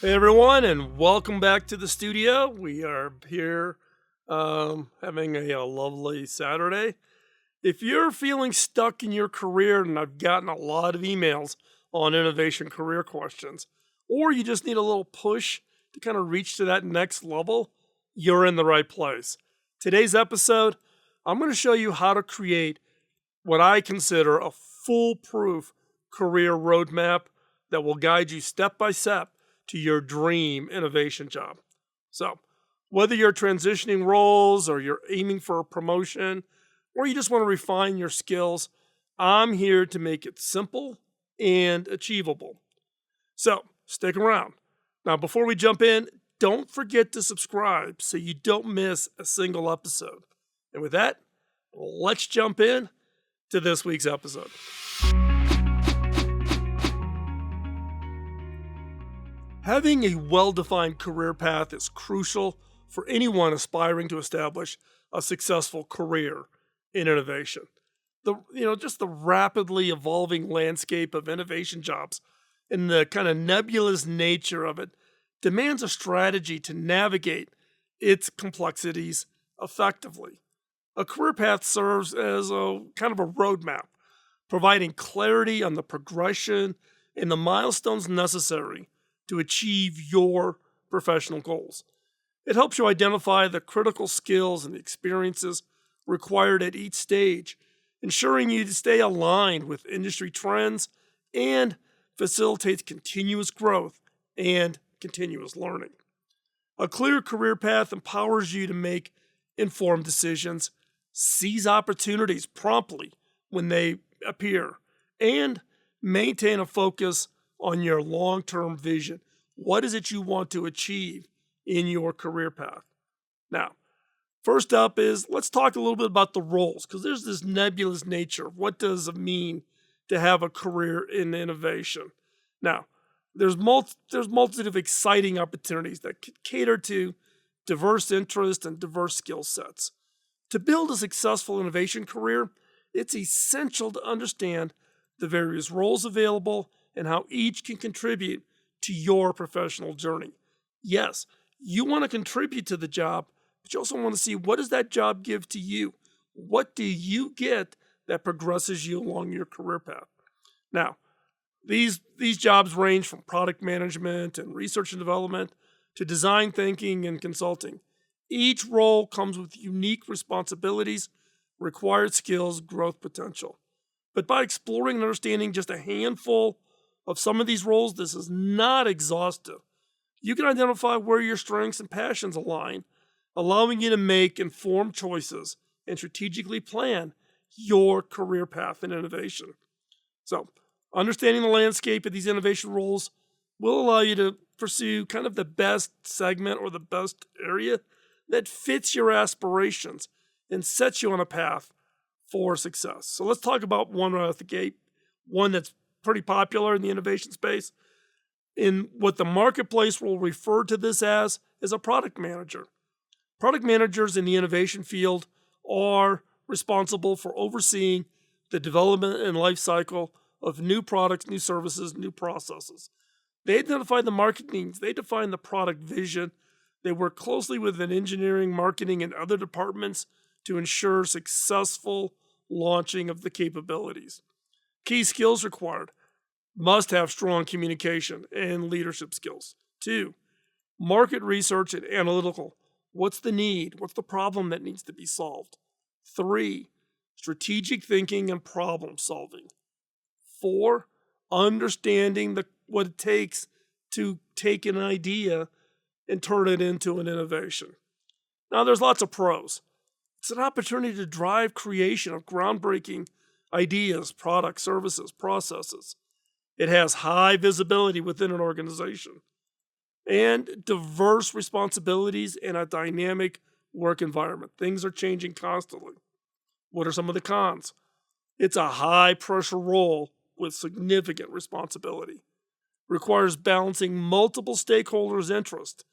Hey everyone, and welcome back to the studio. We are here having a lovely Saturday. If you're feeling stuck in your career, and I've gotten a lot of emails on innovation career questions, or you just need a little push to kind of reach to that next level, you're in the right place. Today's episode, I'm going to show you how to create what I consider a foolproof career roadmap that will guide you step by step to your dream innovation job. So, whether you're transitioning roles or you're aiming for a promotion or you just want to refine your skills, I'm here to make it simple and achievable. So, stick around. Now, before we jump in, don't forget to subscribe so you don't miss a single episode. And with that, let's jump in to this week's episode. Having a well-defined career path is crucial for anyone aspiring to establish a successful career in innovation. Just the rapidly evolving landscape of innovation jobs and the kind of nebulous nature of it demands a strategy to navigate its complexities effectively. A career path serves as a kind of a roadmap, providing clarity on the progression and the milestones necessary to achieve your professional goals. It helps you identify the critical skills and experiences required at each stage, ensuring you to stay aligned with industry trends and facilitates continuous growth and continuous learning. A clear career path empowers you to make informed decisions, seize opportunities promptly when they appear, and maintain a focus on your long-term vision. What is it you want to achieve in your career path? Now, first up is let's talk a little bit about the roles, because there's this nebulous nature. What does it mean to have a career in innovation? Now, there's multitude of exciting opportunities that cater to diverse interests and diverse skill sets. To build a successful innovation career, it's essential to understand the various roles available and how each can contribute to your professional journey. Yes, you want to contribute to the job, but you also want to see what does that job give to you? What do you get that progresses you along your career path? Now, these jobs range from product management and research and development to design thinking and consulting. Each role comes with unique responsibilities, required skills, growth potential. But by exploring and understanding just a handful of some of these roles, this is not exhaustive. You can identify where your strengths and passions align, allowing you to make informed choices and strategically plan your career path in innovation. So, understanding the landscape of these innovation roles will allow you to pursue kind of the best segment or the best area that fits your aspirations and sets you on a path for success. So let's talk about one right out the gate, one that's pretty popular in the innovation space. In what the marketplace will refer to this as is a product manager. Product managers in the innovation field are responsible for overseeing the development and life cycle of new products, new services, new processes. They identify the market needs, they define the product vision, they work closely with an engineering, marketing, and other departments to ensure successful launching of the capabilities. Key skills required: must have strong communication and leadership skills. 2, market research and analytical. What's the need? What's the problem that needs to be solved? 3, strategic thinking and problem solving. 4, understanding what it takes to take an idea and turn it into an innovation. Now, there's lots of pros. It's an opportunity to drive creation of groundbreaking ideas, products, services, processes. It has high visibility within an organization and diverse responsibilities in a dynamic work environment. Things are changing constantly. What are some of the cons? It's a high pressure role with significant responsibility. Requires balancing multiple stakeholders' interests.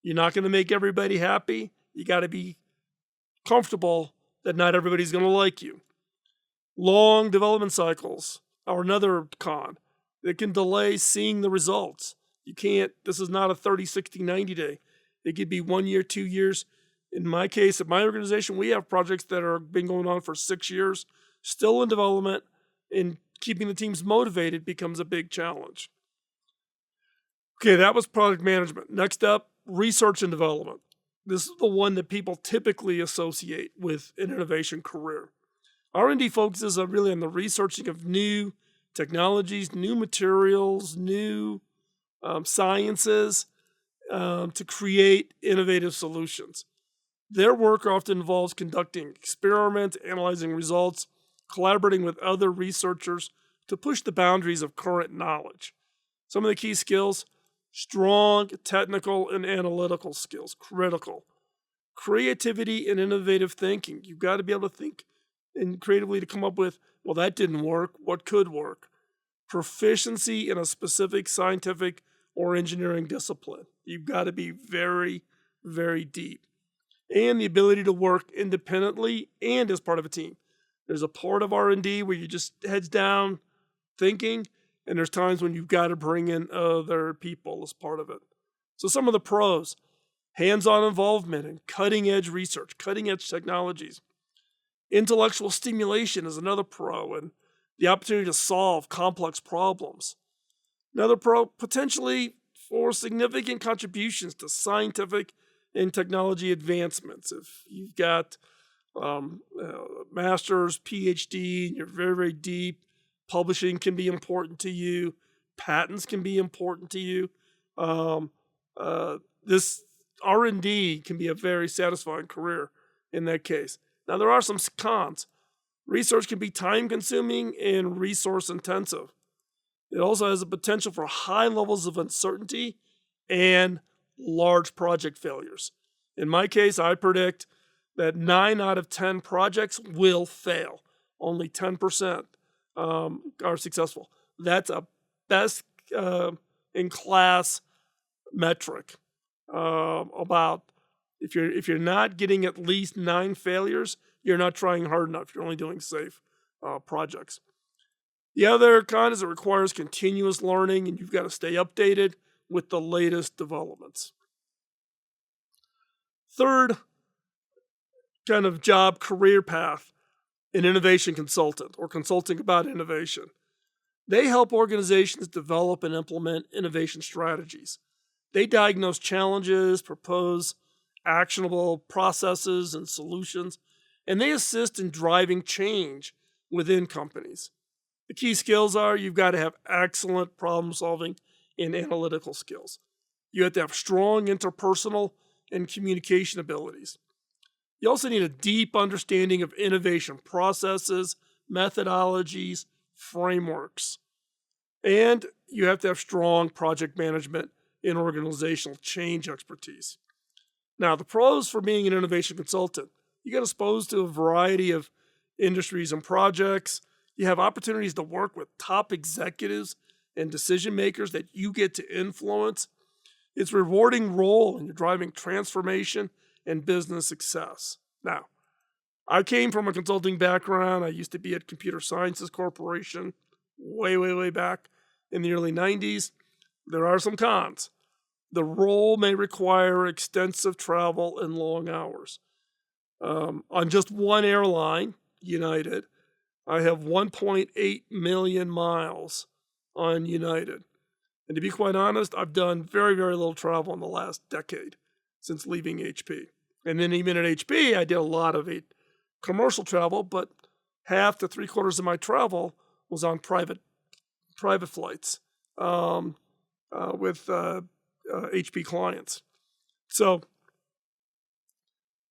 You're not going to make everybody happy. You got to be comfortable that not everybody's going to like you. Long development cycles are another con. It can delay seeing the results. You can't, this is not a 30, 60, 90 day. It could be 1 year, 2 years. In my case, at my organization, we have projects that are been going on for 6 years, still in development, and keeping the teams motivated becomes a big challenge. Okay, that was product management. Next up, research and development. This is the one that people typically associate with an innovation career. R&D focuses really on the researching of new technologies, new materials, new sciences to create innovative solutions. Their work often involves conducting experiments, analyzing results, collaborating with other researchers to push the boundaries of current knowledge. Some of the key skills: strong technical and analytical skills, critical. Creativity and innovative thinking. You've got to be able to think and creatively to come up with, well, that didn't work, what could work? Proficiency in a specific scientific or engineering discipline. You've got to be very, very deep. And the ability to work independently and as part of a team. There's a part of R&D where you just heads down thinking, and there's times when you've got to bring in other people as part of it. So some of the pros: hands-on involvement in cutting-edge research, cutting-edge technologies. Intellectual stimulation is another pro, and the opportunity to solve complex problems. Another pro, potentially for significant contributions to scientific and technology advancements. If you've got master's, PhD, and you're very, very deep, publishing can be important to you. Patents can be important to you. This R&D can be a very satisfying career in that case. Now, there are some cons. Research can be time-consuming and resource-intensive. It also has the potential for high levels of uncertainty and large project failures. In my case, I predict that 9 out of 10 projects will fail. Only 10% are successful. That's a best in class metric about if you're not getting at least 9 failures, you're not trying hard enough. You're only doing safe projects. The other con is it requires continuous learning, and you've got to stay updated with the latest developments. Third kind of job career path, an innovation consultant or consulting about innovation. They help organizations develop and implement innovation strategies. They diagnose challenges, propose actionable processes and solutions, and they assist in driving change within companies. The key skills are you've got to have excellent problem solving and analytical skills. You have to have strong interpersonal and communication abilities. You also need a deep understanding of innovation processes, methodologies, frameworks. And you have to have strong project management and organizational change expertise. Now, the pros for being an innovation consultant: you get exposed to a variety of industries and projects. You have opportunities to work with top executives and decision makers that you get to influence. It's a rewarding role, and you're driving transformation and business success. Now, I came from a consulting background. I used to be at Computer Sciences Corporation way, way, way back in the early 90s. There are some cons. The role may require extensive travel and long hours. On just one airline, United, I have 1.8 million miles on United. And to be quite honest, I've done very, very little travel in the last decade since leaving HP. And then even at HP, I did a lot of commercial travel, but half to 3/4 of my travel was on private flights with HP clients. So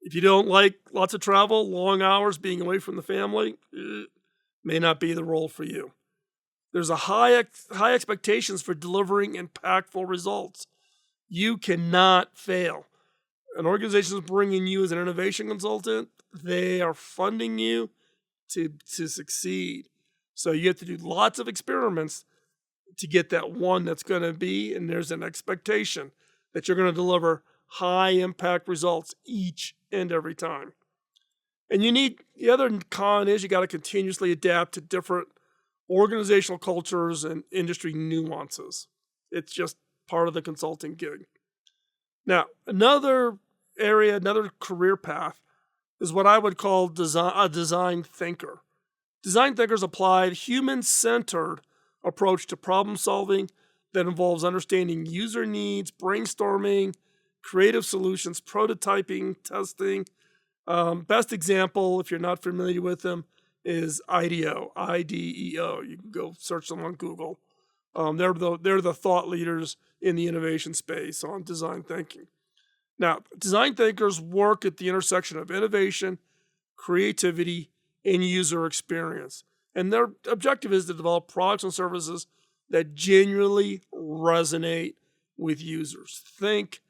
if you don't like lots of travel, long hours, being away from the family, may not be the role for you. There's a high expectations for delivering impactful results. You cannot fail. An organization is bringing you as an innovation consultant. They are funding you to succeed. So you have to do lots of experiments to get that one that's going to be, and there's an expectation that you're going to deliver high impact results each and every time. And the other con is you got to continuously adapt to different organizational cultures and industry nuances. It's just part of the consulting gig. Now, another area, another career path is what I would call a design thinker. Design thinkers apply a human-centered approach to problem solving that involves understanding user needs, brainstorming, creative solutions, prototyping, testing. Best example, if you're not familiar with them, is IDEO, IDEO. You can go search them on Google. They're the thought leaders in the innovation space on design thinking. Now, design thinkers work at the intersection of innovation, creativity, and user experience. And their objective is to develop products and services that genuinely resonate with users. Think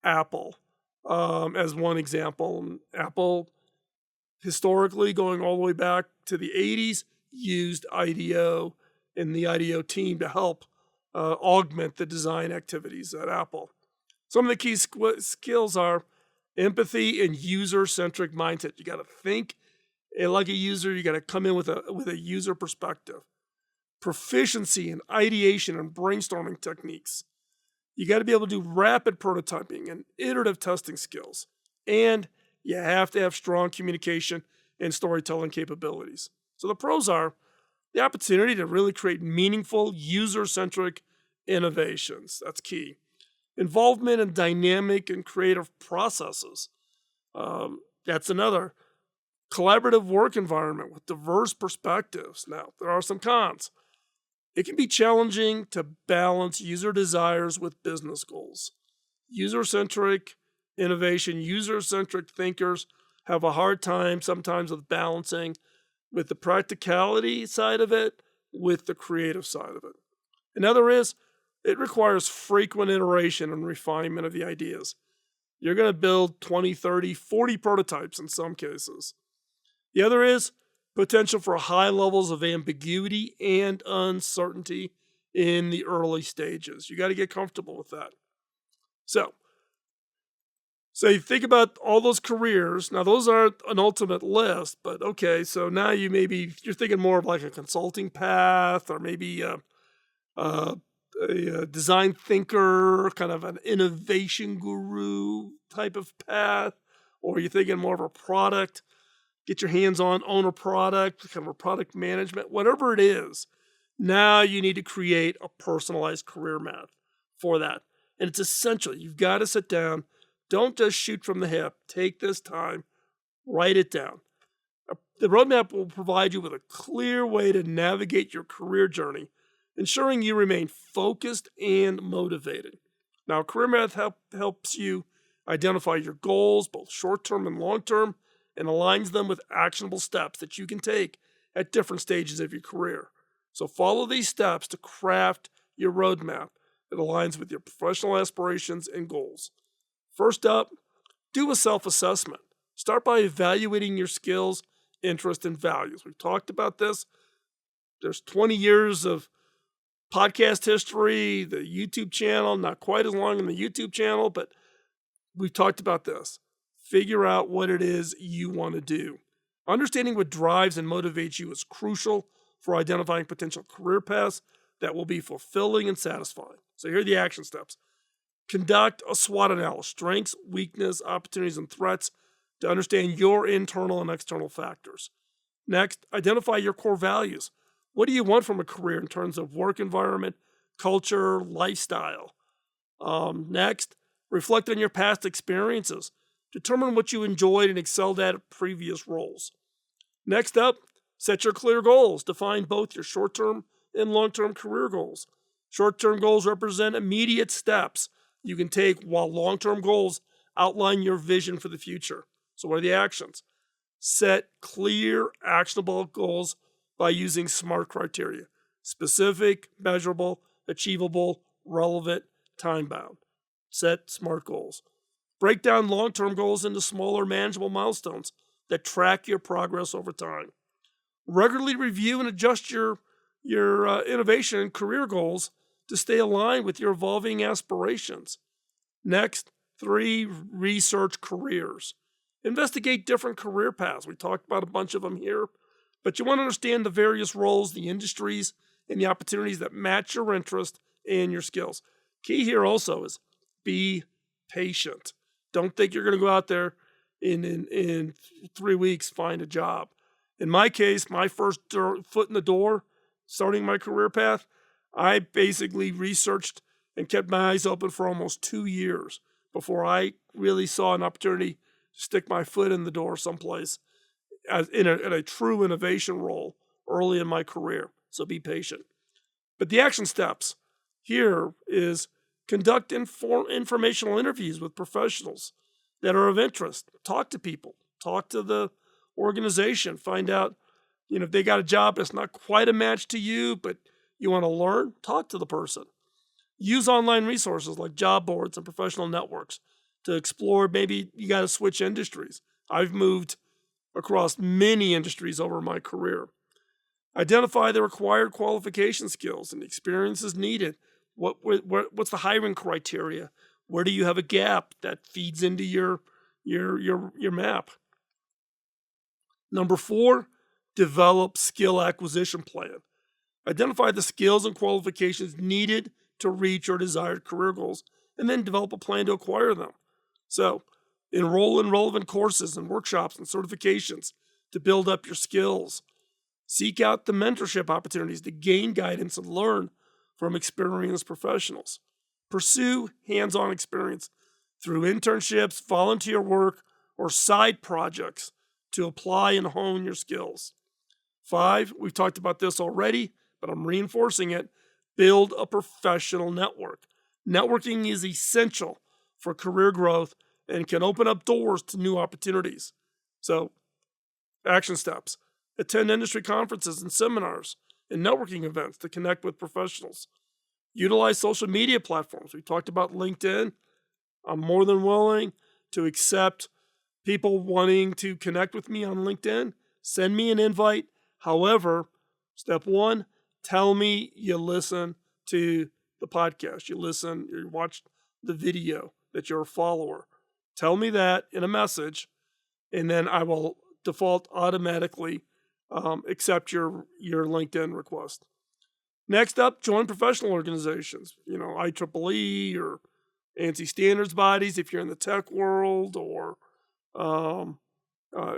Apple as one example. Apple, historically, going all the way back to the 80s, used IDEO and the IDEO team to help augment the design activities at Apple. Some of the key skills are empathy and user-centric mindset. You got to think like a user. You got to come in with a user perspective. Proficiency in ideation and brainstorming techniques. You got to be able to do rapid prototyping and iterative testing skills. And you have to have strong communication and storytelling capabilities. So the pros are the opportunity to really create meaningful, user-centric innovations. That's key. Involvement in dynamic and creative processes. That's another. Collaborative work environment with diverse perspectives. Now, there are some cons. It can be challenging to balance user desires with business goals. User-centric innovation, user-centric thinkers have a hard time sometimes with balancing with the practicality side of it with the creative side of it. Another is it requires frequent iteration and refinement of the ideas. You're going to build 20, 30, 40 prototypes in some cases. The other is potential for high levels of ambiguity and uncertainty in the early stages. You got to get comfortable with that. So you think about all those careers. Now, those aren't an ultimate list, but okay, so now you're thinking more of like a consulting path or maybe a design thinker, kind of an innovation guru type of path, or you're thinking more of a product, get your hands on, own a product, kind of a product management, whatever it is. Now you need to create a personalized career map for that. And it's essential. You've got to sit down. Don't just shoot from the hip. Take this time, write it down. The roadmap will provide you with a clear way to navigate your career journey, ensuring you remain focused and motivated. Now, career map helps you identify your goals, both short-term and long-term, and aligns them with actionable steps that you can take at different stages of your career. So follow these steps to craft your roadmap that aligns with your professional aspirations and goals. First up, do a self-assessment. Start by evaluating your skills, interests, and values. We've talked about this. There's 20 years of podcast history, the YouTube channel, not quite as long in the YouTube channel, but we've talked about this. Figure out what it is you want to do. Understanding what drives and motivates you is crucial for identifying potential career paths that will be fulfilling and satisfying. So here are the action steps. Conduct a SWOT analysis, strengths, weaknesses, opportunities, and threats to understand your internal and external factors. Next, identify your core values. What do you want from a career in terms of work environment, culture, lifestyle? Next, reflect on your past experiences. Determine what you enjoyed and excelled at previous roles. Next up, set your clear goals. Define both your short-term and long-term career goals. Short-term goals represent immediate steps you can take, while long-term goals outline your vision for the future. So what are the actions? Set clear, actionable goals by using SMART criteria. Specific, measurable, achievable, relevant, time-bound. Set SMART goals. Break down long-term goals into smaller, manageable milestones that track your progress over time. Regularly review and adjust your innovation and career goals to stay aligned with your evolving aspirations. Next, 3, research careers. Investigate different career paths. We talked about a bunch of them here, but you want to understand the various roles, the industries, and the opportunities that match your interest and your skills. Key here also is be patient. Don't think you're going to go out there in 3 weeks, find a job. In my case, my first foot in the door, starting my career path, I basically researched and kept my eyes open for almost 2 years before I really saw an opportunity to stick my foot in the door someplace in a true innovation role early in my career. So be patient. But the action steps here is conduct informational interviews with professionals that are of interest. Talk to people. Talk to the organization. Find out, if they got a job that's not quite a match to you, but you want to learn, talk to the person. Use online resources like job boards and professional networks to explore. Maybe you got to switch industries. I've moved across many industries over my career. Identify the required qualification skills and experiences needed. What's the hiring criteria? Where do you have a gap that feeds into your map? Number 4, develop skill acquisition plan. Identify the skills and qualifications needed to reach your desired career goals, and then develop a plan to acquire them. So, enroll in relevant courses and workshops and certifications to build up your skills. Seek out the mentorship opportunities to gain guidance and learn from experienced professionals. Pursue hands-on experience through internships, volunteer work, or side projects to apply and hone your skills. 5, we've talked about this already, but I'm reinforcing it. Build a professional network. Networking is essential for career growth and can open up doors to new opportunities. So, action steps. Attend industry conferences and seminars and networking events to connect with professionals. Utilize social media platforms. We talked about LinkedIn. I'm more than willing to accept people wanting to connect with me on LinkedIn. Send me an invite. However, step 1, tell me you listen to the podcast. You watched the video, that you're a follower. Tell me that in a message, and then I will default automatically accept your LinkedIn request. Next up, join professional organizations, IEEE or ANSI standards bodies if you're in the tech world, or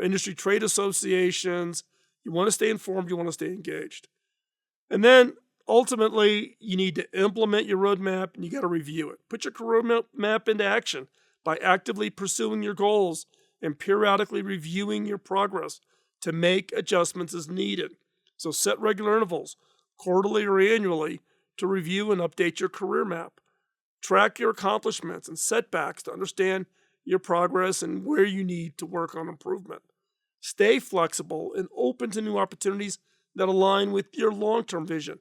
industry trade associations. You want to stay informed, you want to stay engaged. And then ultimately, you need to implement your roadmap and you got to review it. Put your roadmap into action by actively pursuing your goals and periodically reviewing your progress to make adjustments as needed. So set regular intervals, quarterly or annually, to review and update your career map. Track your accomplishments and setbacks to understand your progress and where you need to work on improvement. Stay flexible and open to new opportunities that align with your long-term vision.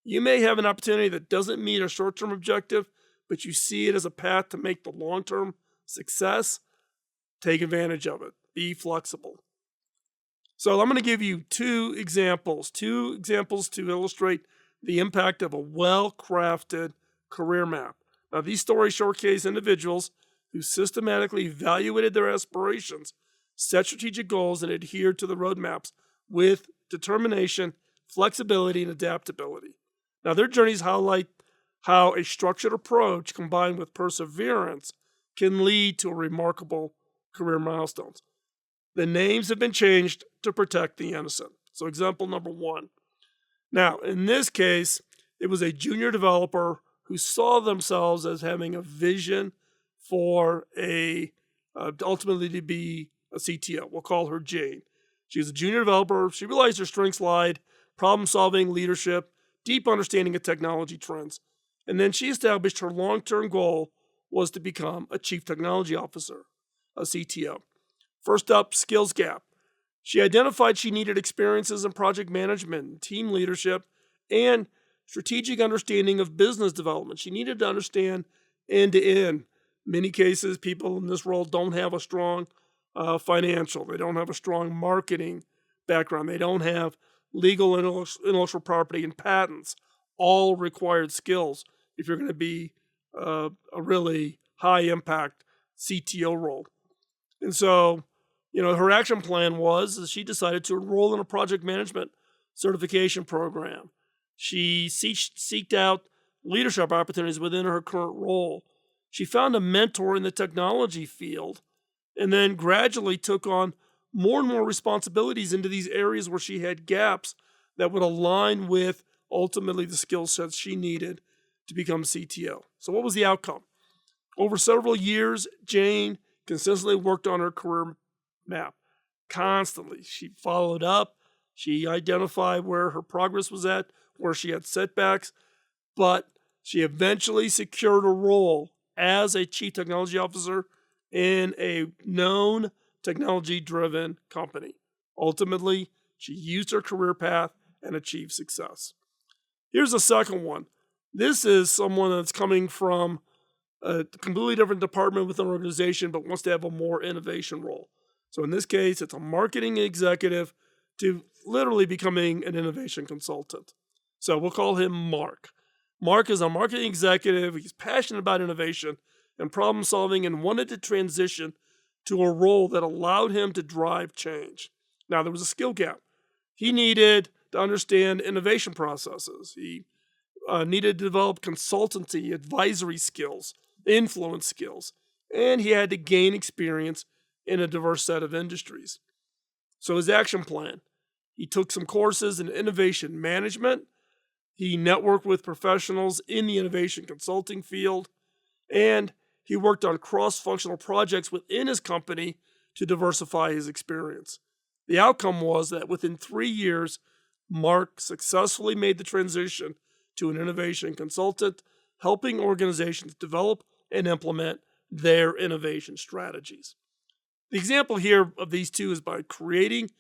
You may have an opportunity that doesn't meet a short-term objective, but you see it as a path to make the long-term success. Take advantage of it. Be flexible. So I'm going to give you two examples to illustrate the impact of a well-crafted career map. Now, these stories showcase individuals who systematically evaluated their aspirations, set strategic goals, and adhered to the roadmaps with determination, flexibility, and adaptability. Now, their journeys highlight how a structured approach combined with perseverance can lead to remarkable career milestones. The names have been changed to protect the innocent. So, example number 1. Now, in this case, it was a junior developer who saw themselves as having a vision for ultimately to be a CTO. We'll call her Jane. She's a junior developer. She realized her strengths lied, problem solving, leadership, deep understanding of technology trends. And then she established her long-term goal was to become a chief technology officer, a CTO. First up, skills gap. She identified she needed experiences in project management, team leadership, and strategic understanding of business development. She needed to understand end-to-end. Many cases, people in this role don't have a strong financial. They don't have a strong marketing background. They don't have legal intellectual property and patents, all required skills if you're going to be a really high-impact CTO role. And so, her action plan was she decided to enroll in a project management certification program. She sought out leadership opportunities within her current role. She found a mentor in the technology field and then gradually took on more and more responsibilities into these areas where she had gaps that would align with ultimately the skill sets she needed to become CTO. So, what was the outcome? Over several years, Jane consistently worked on her career map. Constantly. She followed up. She identified where her progress was at, where she had setbacks, but she eventually secured a role as a chief technology officer in a known technology-driven company. Ultimately, she used her career path and achieved success. Here's the second one. This is someone that's coming from a completely different department within an organization, but wants to have a more innovation role. So in this case, it's a marketing executive to literally becoming an innovation consultant. So we'll call him Mark. Mark is a marketing executive. He's passionate about innovation and problem solving and wanted to transition to a role that allowed him to drive change. Now, there was a skill gap. He needed to understand innovation processes. He needed to develop consultancy, advisory skills, influence skills, and he had to gain experience in a diverse set of industries. So his action plan, he took some courses in innovation management, he networked with professionals in the innovation consulting field, and he worked on cross-functional projects within his company to diversify his experience. The outcome was that within 3 years, Mark successfully made the transition to an innovation consultant, helping organizations develop and implement their innovation strategies. The example here of these two is by creating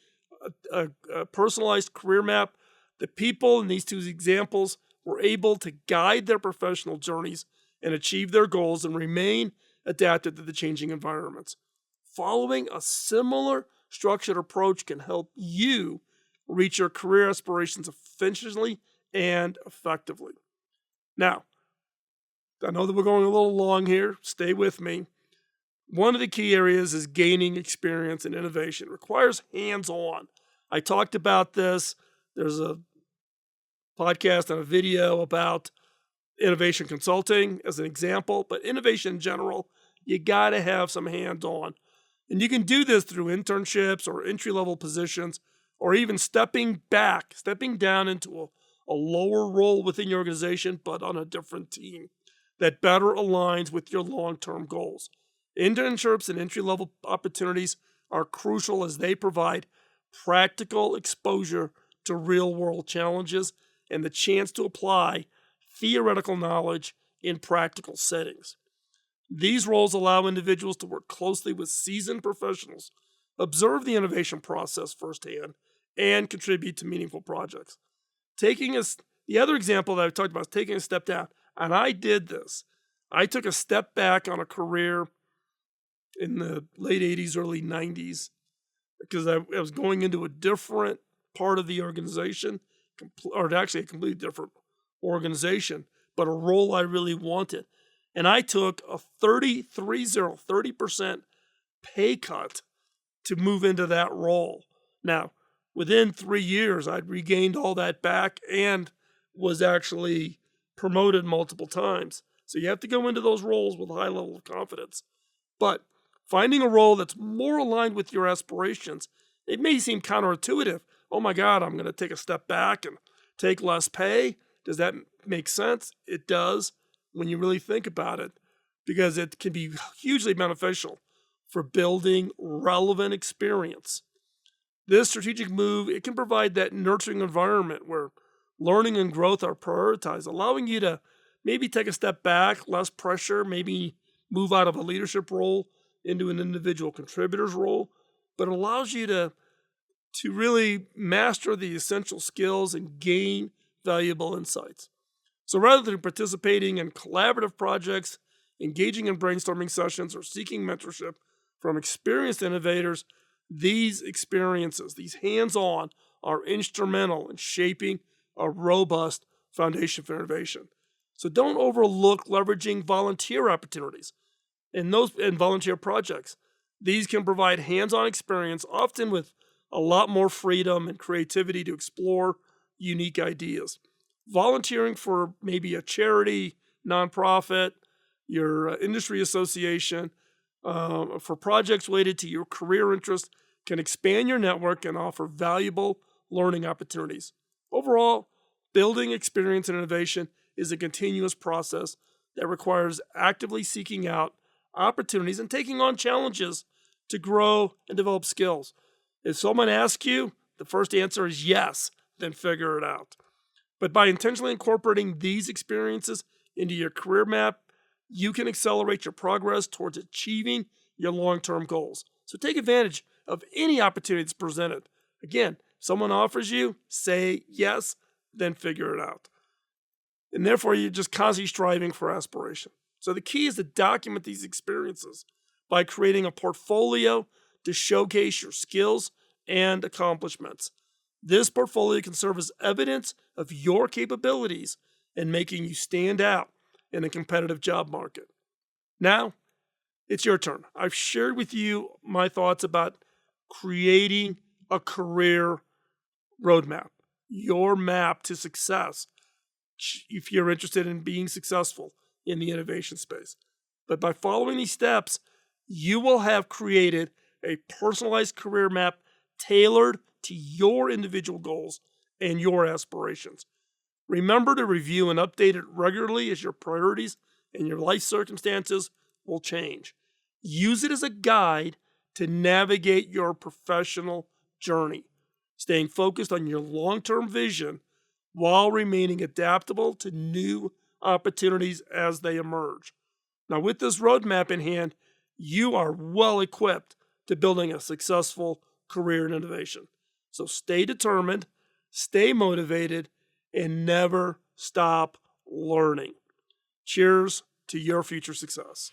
a personalized career map. The people in these two examples were able to guide their professional journeys and achieve their goals and remain adapted to the changing environments. Following a similar structured approach can help you reach your career aspirations efficiently and effectively. Now, I know that we're going a little long here. Stay with me. One of the key areas is gaining experience in innovation. It requires hands-on. I talked about this. There's a podcast and a video about innovation consulting as an example, but innovation in general, you got to have some hands-on. And you can do this through internships or entry-level positions, or even stepping down into a lower role within your organization, but on a different team that better aligns with your long-term goals. Internships and entry-level opportunities are crucial as they provide practical exposure to real-world challenges and the chance to apply theoretical knowledge in practical settings. These roles allow individuals to work closely with seasoned professionals, observe the innovation process firsthand, and contribute to meaningful projects. The other example that I've talked about is taking a step down, and I did this. I took a step back on a career in the late 80s, early 90s, because I was going into a different part of the organization, or actually a completely different organization, but a role I really wanted. And I took a 30% pay cut to move into that role. Now, within 3 years, I'd regained all that back and was actually promoted multiple times. So you have to go into those roles with a high level of confidence. But finding a role that's more aligned with your aspirations, it may seem counterintuitive. Oh my God, I'm going to take a step back and take less pay. Does that make sense? It does when you really think about it, because it can be hugely beneficial for building relevant experience. This strategic move, it can provide that nurturing environment where learning and growth are prioritized, allowing you to maybe take a step back, less pressure, maybe move out of a leadership role into an individual contributor's role, but it allows you to really master the essential skills and gain valuable insights. So rather than participating in collaborative projects, engaging in brainstorming sessions, or seeking mentorship from experienced innovators, these experiences, these hands-on, are instrumental in shaping a robust foundation for innovation. So don't overlook leveraging volunteer opportunities and volunteer projects. These can provide hands-on experience, often with a lot more freedom and creativity to explore unique ideas. volunteering for maybe a charity, nonprofit, your industry association, for projects related to your career interest can expand your network and offer valuable learning opportunities. Overall, building experience and innovation is a continuous process that requires actively seeking out opportunities and taking on challenges to grow and develop skills. If someone asks you, the first answer is yes, then figure it out. But by intentionally incorporating these experiences into your career map, you can accelerate your progress towards achieving your long-term goals. So take advantage of any opportunity that's presented. Again, if someone offers you, say yes, then figure it out. And therefore, you're just constantly striving for aspiration. So the key is to document these experiences by creating a portfolio to showcase your skills and accomplishments. This portfolio can serve as evidence of your capabilities and making you stand out in a competitive job market. Now, it's your turn. I've shared with you my thoughts about creating a career roadmap, your map to success, if you're interested in being successful in the innovation space. But by following these steps, you will have created a personalized career map tailored to your individual goals and your aspirations. Remember to review and update it regularly as your priorities and your life circumstances will change. Use it as a guide to navigate your professional journey, staying focused on your long-term vision while remaining adaptable to new opportunities as they emerge. Now, with this roadmap in hand, you are well equipped to building a successful career in innovation. So stay determined, stay motivated, and never stop learning. Cheers to your future success.